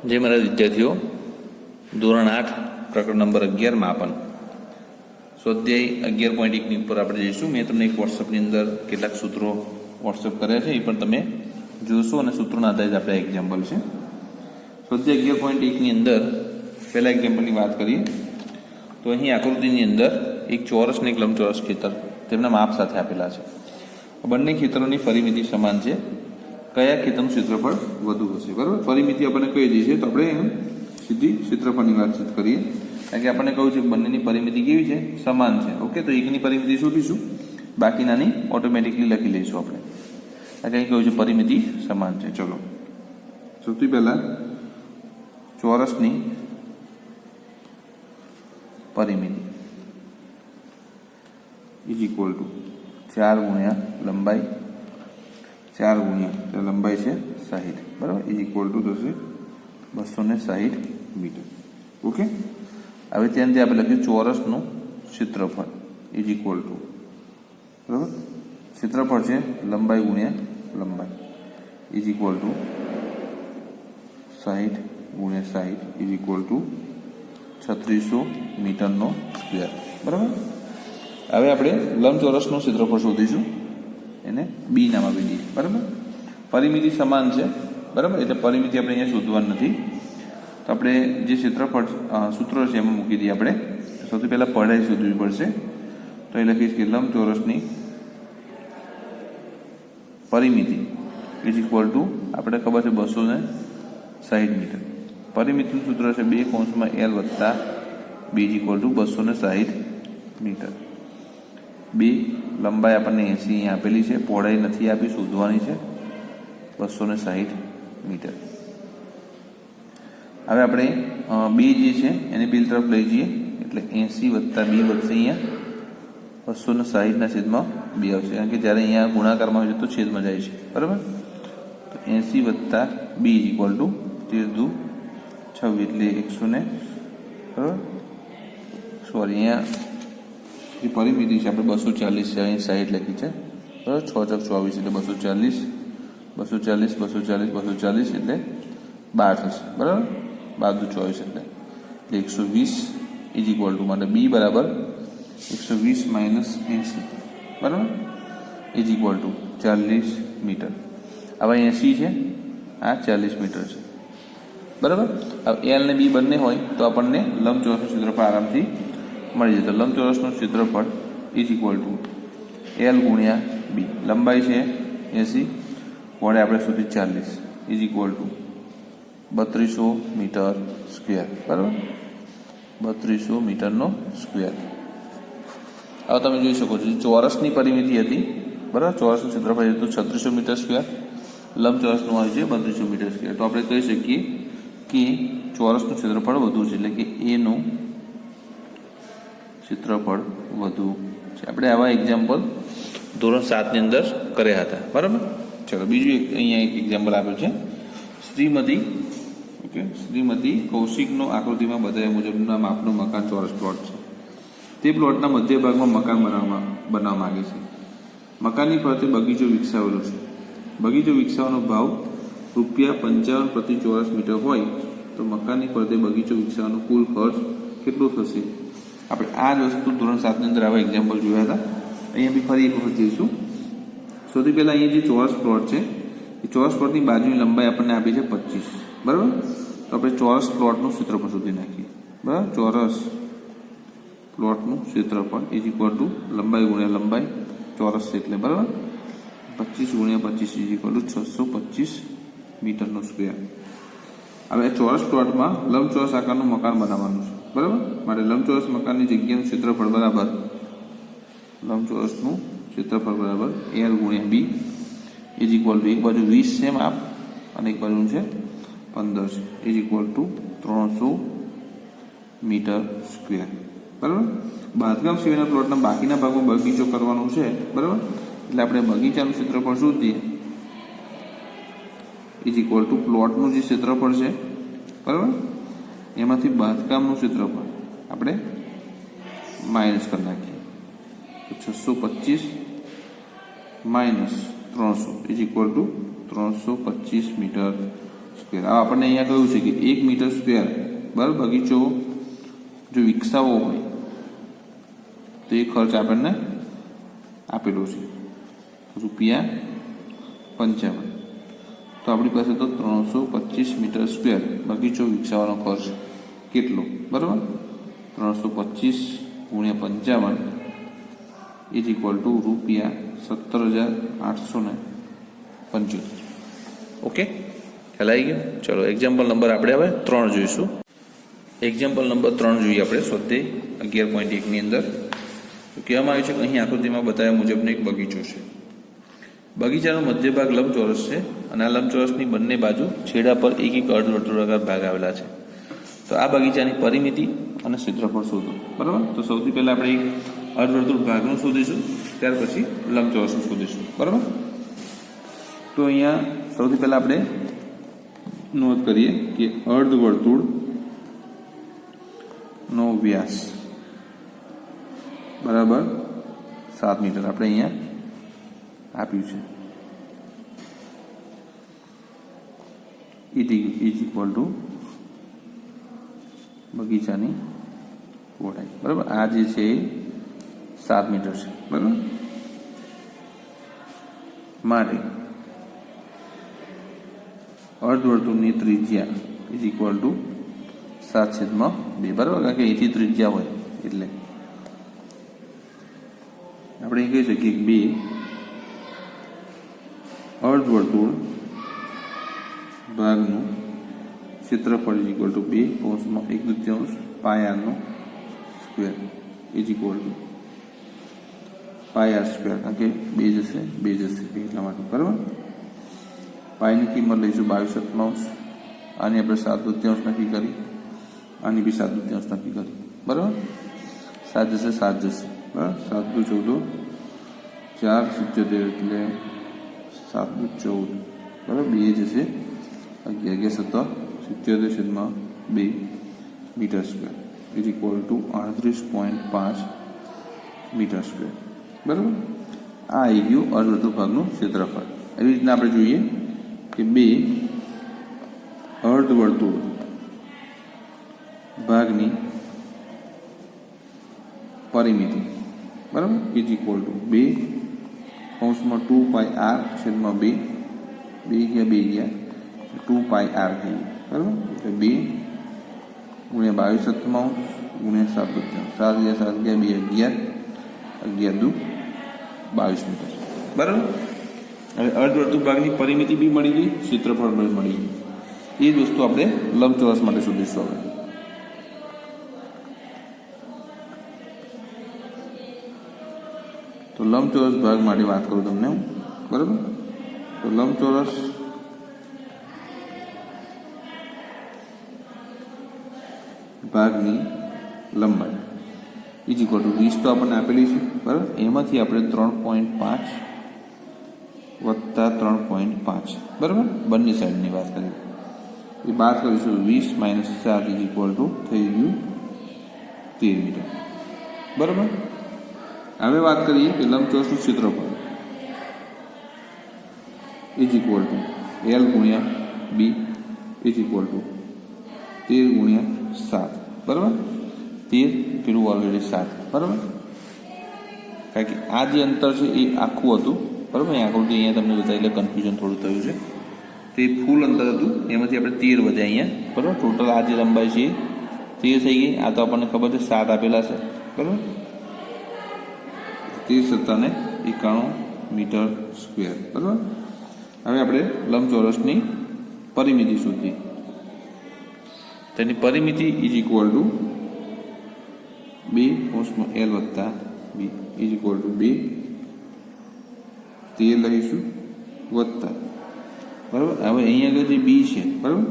જે મારા વિદ્યાર્થીઓ ધોરણ 8 પ્રકરણ નંબર 11 માપન સ્વાધ્યાય 11.1 ની ઉપર આપણે જઈશું. મેં તમને એક વોટ્સઅપની અંદર કેટલાક સૂત્રો વોટ્સઅપ કર્યા છે, એ પણ તમે જોશો અને સૂત્રોના આધારિત આપણે એક્ઝામ્પલ છે. સ્વાધ્યાય 11.1 ની અંદર પહેલા એક્ઝામ્પલની વાત કરીએ તો અહીં આકૃતિની અંદર એક ચોરસ અને એક લંબચોરસ ખેતર તેમના માપ સાથે આપેલા છે. બંને ખેતરોની પરિમિતિ સમાન છે. કયા ખેતરનું ક્ષેત્રફળ વધુ હશે? બરાબર, પરિમિતિ આપણને કહી દઈ છે તો આપણે સીધી ક્ષેત્રફળની વાતચીત કરીએ. કારણ કે આપણને કહ્યું છે કે બંનેની પરિમિતિ કેવી છે? સમાન છે. ઓકે, તો એકની પરિમિતિ શોધીશું, બાકીનાની ઓટોમેટિકલી લખી લઈશું આપણે. કારણ કે અહીં કહ્યું છે પરિમિતિ સમાન છે. ચલો, સૌથી પહેલા ચોરસની પરિમિતિ ઇઝ ઇક્વલ ટુ 4 ગુણ્યા લંબાઈ, 4 ગુણ્યા લંબાઈ છે 60, બરાબર, ઇઝ ઇક્વલ ટુ થશે 260 મીટર. ઓકે, હવે ત્યાંથી આપણે લખ્યું ચોરસનું ક્ષેત્રફળ ઇઝ ઇક્વલ ટુ, બરાબર, ક્ષેત્રફળ છે લંબાઈ ગુણ્યા લંબાઈ ઇઝ ઇક્વલ ટુ 60 ગુણ્યા 60 ઇઝ ઇક્વલ ટુ 3600 મીટરનો સ્ક્વેર. બરાબર, હવે આપણે લંબચોરસનું ક્ષેત્રફળ શોધીશું, એને બી નામ આપી દઈએ. બરાબર, પરિમિતિ સમાન છે, બરાબર, એટલે પરિમિતિ આપણે અહીંયા શોધવાની નથી. તો આપણે જે ક્ષેત્રફળ સૂત્રો છે એમાં મૂકી દઈએ. આપણે સૌથી પહેલાં પહોળાઈ શોધવી પડશે. તો એ લખીશ કે લંબચોરસની પરિમિતિ ઇઝ ઇક્વલ ટુ, આપણે ખબર છે 260 મીટર. પરિમિતિનું સૂત્ર છે 2 વત્તા B is equal to 260 metre. બે લંબાઈ આપણને 80 અહીંયા આપેલી છે, પહોળાઈ નથી આપી, શોધવાની છે 260 મીટર. હવે આપણે બે જે છે એને પેલી તરફ લઈ જઈએ એટલે 80 વત્તા બી વધશે, અહીંયા 260 છેદમાં 2 આવશે. કારણ કે જ્યારે અહીંયા ગુણાકારમાં આવે છે તો છેદમાં જાય છે. બરાબર, તો 80 વત્તા બી ઇઝ ઇક્વલ ટુ 13 26 એટલે 100 ને, બરાબર, સોરી, અહીંયા જે પરિમિતિ છે આપણે 240 છે, અહીં 60 લખી છે, બરાબર, 6 ચોક 24 એટલે 240 240 240 240 એટલે 12 થશે. બરાબર, 12 દુ 24 એટલે 120 ઇઝ ઇક્વલ ટુ, માટે બી બરાબર 120 માઇનસ 80, બરાબર, ઇઝ ઇક્વલ ટુ 40 મીટર. હવે 80 છે, આ 40 મીટર છે. બરાબર, હવે એલ ને બી બંને હોય તો આપણને લંબચોરસનું ક્ષેત્રફળ આરામથી મળી જશે. લંબચોરસનું ક્ષેત્રફળ ઇઝ ઇક્વલ ટુ એલ ગુણ્યા બી. લંબાઈ છે 80, વડે આપણે સુધી 40 is equal to 3200 metre square. બરાબર, 3200 મીટરનો સ્ક્વેર. હવે તમે જોઈ શકો છો ચોરસની પરિમિતિ હતી, બરાબર, ચોરસનું ક્ષેત્રફળ હતું 3600 મીટર સ્ક્વેર, લંબચોરસનું આવ્યું છે 3200 મીટર સ્ક્વેર. તો આપણે કહી શકીએ કે ચોરસનું ક્ષેત્રફળ વધુ છે, એટલે કે એનું ક્ષેત્રફળ વધુ છે. આપણે આવા એક્ઝામ્પલ ધોરણ 7 ની અંદર કર્યા હતા. બરાબર, ચલો બીજું એક અહીંયા એક એક્ઝામ્પલ આપ્યું છે. શ્રીમતી, ઓકે, શ્રીમતી કૌશિકનો આકૃતિમાં બતાવ્યા મુજબના માપનું મકાન ચોરસ પ્લોટ છે. તે પ્લોટના મધ્ય ભાગમાં મકાન બનાવવા માંગે છે. મકાનની ફરતે બગીચો વિકસાવેલો છે. બગીચો વિકસાવવાનો ભાવ ₹55 પ્રતિ ચોરસ મીટર હોય તો મકાનની ફરતે બગીચો વિકસાવવાનો કુલ ખર્ચ કેટલો થશે? આપણે આ જ વસ્તુ ધોરણ 7 ની અંદર આવા એક્ઝામ્પલ જોયા હતા. અહીંયા બી ફરી એક વખત જઈશું. સૌથી પહેલાં અહીંયા જે ચોરસ પ્લોટ છે એ ચોરસ પ્લોટની બાજુની લંબાઈ આપણને આપી છે 25. બરાબર, તો આપણે ચોરસ પ્લોટનું ક્ષેત્રફળ શોધી નાખીએ. બરાબર, ચોરસ પ્લોટનું ક્ષેત્રફળ ઇઝ ઇક્વલ ટુ લંબાઈ ગુણ્યા લંબાઈ, ચોરસ છે એટલે, બરાબર, 25 ગુણ્યા 25 ઇઝ ઇક્વલ ટુ 625 મીટરનો સ્ક્વેર. હવે ચોરસ પ્લોટમાં લંબચોરસ આકારનું મકાન બનાવવાનું છે. બરાબર, માટે લંબચોરસ મકાનની જગ્યાનું ક્ષેત્રફળ બરાબર, લંબચોરસનું ક્ષેત્રફળ બરાબર એલ ગુણ્યા બી ઇઝ ઇક્વલ ટુ, એક બાજુ 20 છે માપ અને એક બાજુ છે 15 છે, is equal to 300 metre square. બરાબર, બાંધકામ સિવાયના પ્લોટના બાકીના ભાગમાં બગીચો કરવાનું છે. બરાબર, એટલે આપણે બગીચાનું ક્ષેત્રફળ શોધીએ ઇઝ ઇક્વલ ટુ પ્લોટનું જે ક્ષેત્રફળ છે, બરાબર, એમાંથી બાંધકામનું ક્ષેત્રફળ આપણે માઇનસ કરી નાખીએ. 625 minus 300 is equal to 325 metre square. હવે આપણને અહીંયા કહ્યું છે કે 1 મીટર સ્ક્વેર બરાબર બગીચો જો વિકસાવવો હોય તો એ ખર્ચ આપણને આપેલો છે ₹55. તો આપણી પાસે તો 325 મીટર સ્ક્વેર બગીચો વિકસાવવાનો ખર્ચ કેટલો બરાબર 325 × 55 ઇઝ ઇક્વલ ટુ ₹17,875. ઓકે, ખ્યાલ આવી ગયો. ચલો એક્ઝામ્પલ નંબર આપણે હવે 3 જોઈશું. એક્ઝામ્પલ નંબર 3 જોઈએ આપણે સ્વાધ્યાય 11.1 ની અંદર. તો કહેવામાં આવ્યું છે કે અહીં આકૃતિમાં બતાવ્યા મુજબનો એક બગીચો છે. બગીચાનો મધ્ય ભાગ લંબચોરસ છે અને આ લંબચોરસની બંને બાજુ છેડા પર એક એક અર્ધવર્તુળાકાર ભાગ આવેલા છે. તો આ બગીચાની પરિમિતિ અને ક્ષેત્રફળ શોધો બરાબર. તો સૌથી પહેલા આપણે એક અર્ધવર્તુળ ભાગનું શોધીશું, ત્યાર પછી લંબચોરસનું શોધીશું બરાબર. તો અહીંયા સૌથી પહેલા આપણે નોંધ કરીએ કે અર્ધવર્તુળનો વ્યાસ બરાબર 7 મીટર આપણે અહીંયા આપ્યું છે. ઇઝ ઇક્વલ ટુ બગીચાની પહોળાઈ બરાબર. આ જે છે એ 7 મીટર છે બરાબર. માટે અર્ધવર્તુળની ત્રિજ્યા ઇઝ ઇક્વલ ટુ 7/2 બરાબર. કારણ કે અહીંથી ત્રિજ્યા હોય એટલે આપણે કહી શકીએ કે 2 અર્ધવર્તુળ ભાગનું ક્ષેત્રફળ is equal two 2 1/2 πr² is equal two πr². કારણ કે 2 જશે એટલા માટે બરાબર. પાઈની કિંમત લઈશું 22/7. આની આપણે 7/2 નક્કી કરી, આની બી 7/2 નક્કી કરી બરાબર. 7 જશે બરાબર. 7 × 14 4 એટલે 7/14 બરાબર. 2 જશે 11 17 metre square is equal to 38.5 metre square બરાબર. આ આવી ગયું અર્ધવર્તુળ ભાગનું ક્ષેત્રફળ. એવી રીતના આપણે જોઈએ કે 2 અર્ધવર્તુળ ભાગની પરિમિતિ બરાબર ઇઝ ઇક્વલ ટુ 2/2πr/2 2 ગયા 2πr થઈ બરાબર. એટલે 2 × 22/7 × 7/2 7 ગયા 2 11 11 22 મીટર બરાબર. હવે અર્ધવર્તુળ ભાગની પરિમિતિ બી મળી ગઈ, ક્ષેત્રફળ બી મળી ગયું. એ જ વસ્તુ આપણે લંબચોરસ માટે શોધીશું. હવે તો લંબચોરસ ભાગ માટે વાત કરું તમને હું બરાબર. તો લંબચોરસ ભાગની લંબાઈ ઇઝ ઇક્વલ ટુ 20 તો આપણને આપેલી છે બરાબર. એમાંથી આપણે 3.5 વત્તા 3.5 બરાબર બંને સાઈડની વાત કરીએ એ બાદ કરીશું. 20 - 7 ઇઝ ઇક્વલ ટુ થઈ ગયું 13 મીટર બરાબર. હવે વાત કરીએ કે લંબચોરસનું ક્ષેત્રફળ is equal two L × B is equal two 13 × 7 બરાબર. 13 પેલું ઓલરેડી 7 બરાબર. કારણ કે આ જે અંતર છે એ આખું હતું બરાબર. એ આકૃતિ અહીંયા તમને બતાવી એટલે કન્ફ્યુઝન થોડું થયું છે. તે ફૂલ અંતર હતું એમાંથી આપણે 13 વધ્યા અહીંયા બરાબર. ટોટલ આ જે લંબાઈ છે 13 થઈ ગઈ. આ તો આપણને ખબર છે 7 આપેલા છે બરાબર. 13,91 મીટર સ્ક્વેર બરાબર. હવે આપણે લંબચોરસની પરિમિતિ શોધીએ. તેની પરિમિતિ ઇઝ ઇક્વલ ટુ 2 વત્તા b ઇઝ ઇક્વલ ટુ 2 13 લઈશું વત્તા બરાબર. હવે અહીંયા આગળ જે બી છે બરાબર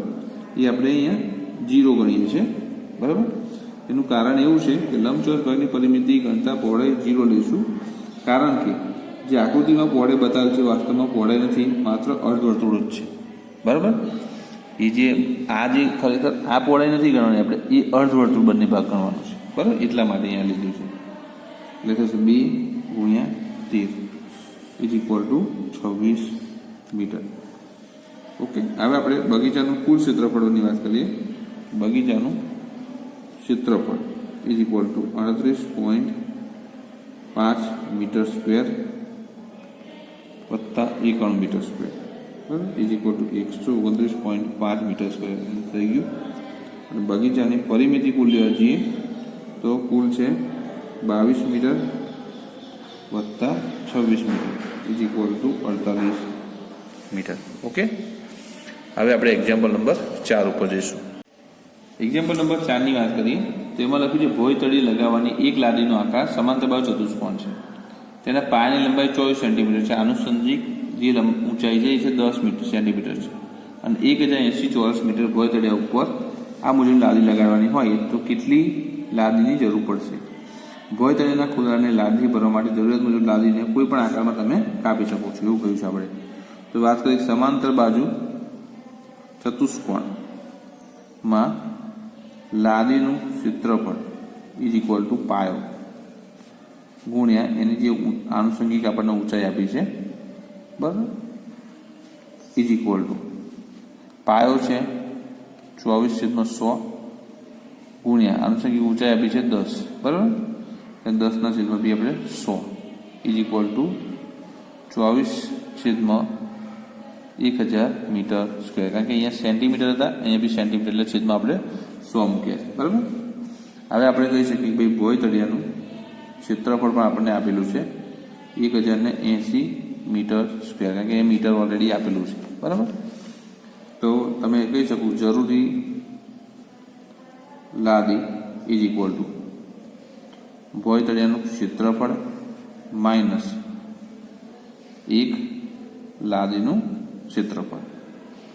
એ આપણે અહીંયા 0 ગણીએ છીએ બરાબર. એનું કારણ એવું છે કે લંબચોરસ ભાગની પરિમિતિ ગણતા પહોળાઈ 0 લઈશું. કારણ કે જે આકૃતિમાં પહોળાઈ બતાવેલ છે વાસ્તવમાં પહોળાઈ નથી, માત્ર અર્ધવર્તુળ જ છે બરાબર. એ જે આ જે ખરેખર આ પહોળાઈ નથી ગણવાની આપણે, એ અર્ધવર્તુળ બંને ભાગ ગણવાનું છે બરાબર. એટલા માટે અહીંયા લીધું છે. એટલે થશે 2 × 13 is equal to 26 metre okay, હવે આપણે બગીચાનું કુલ ક્ષેત્રફળોની વાત કરીએ. બગીચાનું ક્ષેત્રફળ is equal to 38.5 metre square વત્તા 91 મીટર સ્ક્વેર, બરાબર, is equal to 129.5 metre square થઈ ગયું. અને બગીચાની પરિમિતિ કુલ લેવા જઈએ તો કુલ છે 22 મીટર વત્તા 26 metre is equal to 48 metre. Okay, હવે આપણે એક્ઝામ્પલ નંબર 4 ઉપર જઈશું. એક્ઝામ્પલ નંબર 4ની વાત કરીએ તો એમાં લખ્યું છે ભોંય તળિયે લગાવવાની એક લાદીનો આકાર સમાંતર બાજુ ચતુષ્કોણ છે. તેના પાયાની લંબાઈ 24 સેન્ટીમીટર છે. આનુષંગિક જે ઊંચાઈ છે એ છે 10 સેન્ટીમીટર છે અને 1080 ચોરસ મીટર ભોંય તળિયા ઉપર આ મુજબ લાદી લગાડવાની હોય તો કેટલી લાદીની જરૂર પડશે? ભોંય તળિયાના ખૂણાને લાદી ભરવા માટે જરૂરિયાત મુજબ લાદીને કોઈ પણ આકારમાં તમે કાપી શકો છો, એવું કહ્યું છે આપણે. તો વાત કરીએ સમાંતર બાજુ ચતુષ્કોણમાં લાદીનું ક્ષેત્રફળ ઇઝ ઇક્વલ ટુ પાયો ગુણ્યા એની જે આનુષંગિક આપણને ઊંચાઈ આપી છે, બરાબર, ઇઝ ઇક્વલ ટુ પાયો છે 24/100 ગુણ્યા આનુષંગિક ઊંચાઈ આપી છે 10, બરાબર, 10/2 આપણે 100 is equal to 24/1000 metre square. કારણ કે અહીંયા સેન્ટીમીટર હતા, અહીંયા બી સેન્ટીમીટર, એટલે છેદમાં આપણે 100 મૂક્યા છે, બરાબર. હવે આપણે કહી શકીએ કે ભાઈ ભોંય તળિયાનું ક્ષેત્રફળ પણ આપણને આપેલું છે 1080 મીટર સ્ક્વેર, કારણ કે એ મીટર ઓલરેડી આપેલું છે, બરાબર. તો તમે કહી શકો જરૂરી લાદી ઇઝ ઇક્વલ ટુ ભોંય તળિયાનું ક્ષેત્રફળ માઇનસ એક લાદીનું ક્ષેત્રફળ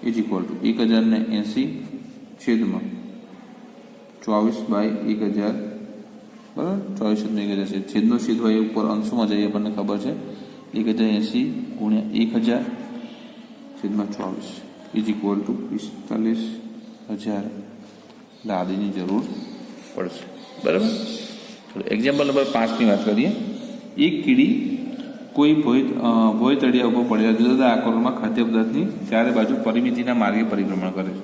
ઇઝ ઇક્વલ ટુ 1080 છેદમાં 24/1000, બરાબર, 24/1000 છે. છેદનો છેદ હોય એ ઉપર અંશમાં જઈએ આપણને ખબર છે. 1080 ગુણ્યા 1000 છેદમાં 24 ઇઝ ઇક્વલ ટુ 45,000 લાદીની જરૂર પડશે, બરાબર. એક્ઝામ્પલ નંબર 5ની વાત કરીએ. એક કીડી કોઈ ભોંય તળિયા ઉપર પડેલા જુદા જુદા આકારોમાં ખાદ્ય પદાર્થની ચારે બાજુ પરિમિતિના માર્ગે પરિભ્રમણ કરે છે.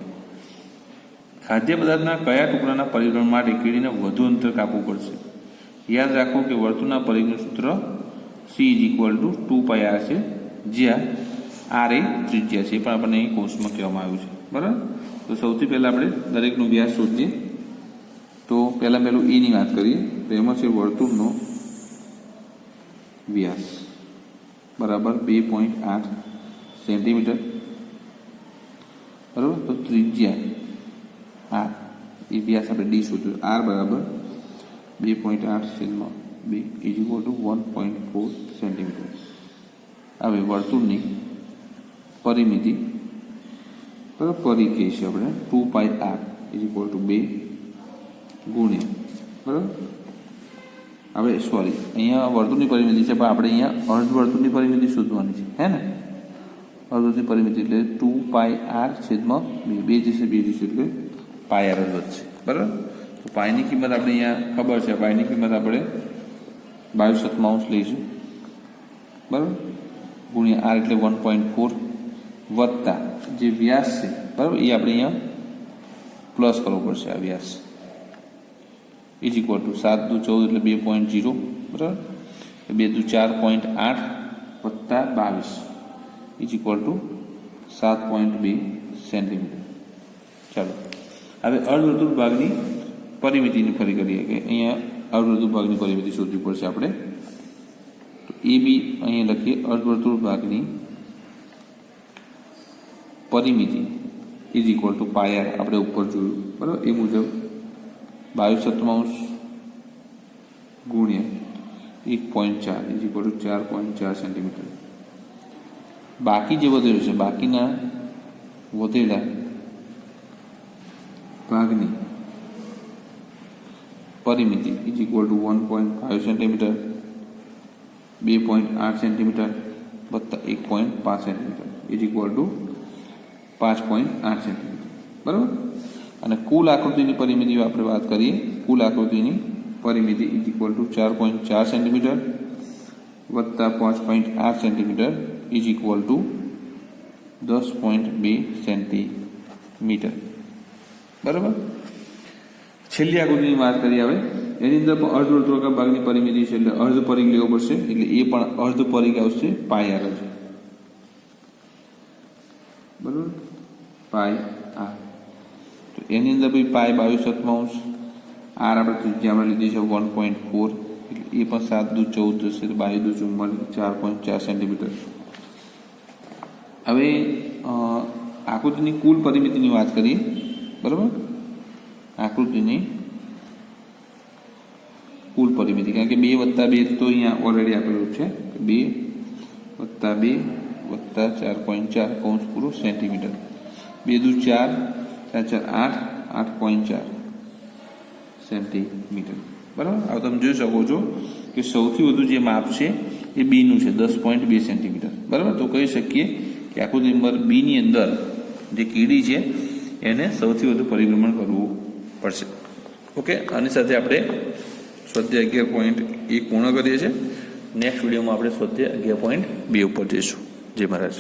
ખાદ્ય પદાર્થના કયા ટુકડાના પરિભ્રમણ માટે કીડીને વધુ અંતર કાપવું પડશે? યાદ રાખો કે વર્તુળના પરિઘનું સૂત્ર C is equal two 2πr છે, જ્યાં R એ ત્રિજ્યા છે, એ પણ આપણને અહીં કૌંસમાં કહેવામાં આવ્યું છે, બરાબર. તો સૌથી પહેલાં આપણે દરેકનો વ્યાસ શોધીએ. તો પહેલું એની વાત કરીએ તો એમાં છે વર્તુળનો વ્યાસ બરાબર 2.8 સેન્ટીમીટર, બરાબર. તો ત્રિજ્યા R એ વ્યાસ આપણે D શોધ્યું, R બરાબર 2.8/2 ઇઝ ઇક્વલ ટુ 1.4 સેન્ટીમીટર. હવે વર્તુળની પરિમિતિ, બરાબર, પરિઘ કહીએ છીએ આપણે 2πr ઇઝ ઇક્વલ ટુ 2 ગુણ્યા, બરાબર. હવે સોરી, અહીંયા વર્તુળની પરિમિતિ છે પણ આપણે અહીંયા અર્ધવર્તુળની પરિમિતિ શોધવાની છે, હે ને. અર્ધવર્તુળની પરિમિતિ એટલે 2πr છેદમાં 2 જશે, 2 જશે એટલે πr જ વધશે, બરાબર. તો પાયની કિંમત આપણે અહીંયા ખબર છે, પાયની કિંમત આપણે 22/7 લઈશું, બરાબર, ગુણ્યા r એટલે 1.4 વત્તા જે વ્યાસ છે, બરાબર, એ આપણે અહીંયા પ્લસ કરવો પડશે. આ વ્યાસ ઇઝ ઇક્વલ ટુ 7×2 = 14 એટલે 2.0, બરાબર, 2×2 = 4.8 વત્તા 22 ઇઝ ઇક્વલ ટુ 7.2 સેન્ટીમીટર. ચાલો હવે અર્ધવર્તુળ ભાગની પરિમિતિની ફરી કરીએ કે અહીંયા અર્ધવર્તુળ ભાગની પરિમિતિ શોધવી પડશે આપણે. તો એ બી અહીંયા લખીએ અર્ધવર્તુળ ભાગની પરિમિતિ ઇઝ ઇક્વલ ટુ πr આપણે ઉપર જોયું, બરાબર, એ મુજબ 22/7 ગુણ્યા 1.4 ઇઝ ઇક્વલ ટુ 4.4 સેન્ટીમીટર. બાકી જે વધેલું છે, બાકીના વધેલા ભાગની પરિમિતિ is equal to 1.5 centimetre, 2.8 centimetre વત્તા 1.5 centimetre is equal to 5.8 centimetre, બરાબર. અને કુલ આકૃતિની પરિમિતિઓ આપણે વાત કરીએ. કુલ આકૃતિની પરિમિતિ ઇઝ ઇક્વલ ટુ 4.4 સેન્ટીમીટર વત્તા 5.8 centimetre is equal two 10.2 centimetre. બરાબર. છેલ્લી આકૃતિની વાત કરીએ હવે. એની અંદર પણ અર્ધવર્તુળાકાર ભાગની પરિમિતિ છે એટલે અર્ધ પરિઘ લેવો પડશે, એટલે એ પણ અર્ધ પરિઘ આવશે પાય આર જ. બરાબર, પાય આર. તો એની અંદર ભાઈ પાય 22/7 આર આપણે ત્રિજ્યા આપણે લીધી છે 1.4, એટલે એ પણ 7 દુ 14 જશે, તો 22 દુ 44, 4.4 સેન્ટીમીટર. હવે આકૃતિની કુલ પરિમિતિની વાત કરીએ. બરાબર, આકૃતિની કુલ પરિમિતિ, કારણ કે 2+2 તો અહીંયા ઓલરેડી આપેલું છે, 2+2 +4.4 કૌંસ પૂરો સેન્ટીમીટર. 2 દુ 4, 4 8, 8.4 સેન્ટીમીટર. બરાબર. હવે તમે જોઈ શકો છો કે સૌથી વધુ જે માપ છે એ બીનું છે 10.2 સેન્ટીમીટર. બરાબર. તો કહી શકીએ કે આકૃતિ નંબર બીની અંદર જે કીડી છે એને સૌથી વધુ પરિભ્રમણ કરવું પડશે. ઓકે. આની સાથે આપણે સ્વાધ્યાય 11.1 પૂર્ણ કરીએ છીએ. નેક્સ્ટ વિડીયોમાં આપણે સ્વાધ્યાય 11.2 ઉપર જઈશું. જય મહારાજ.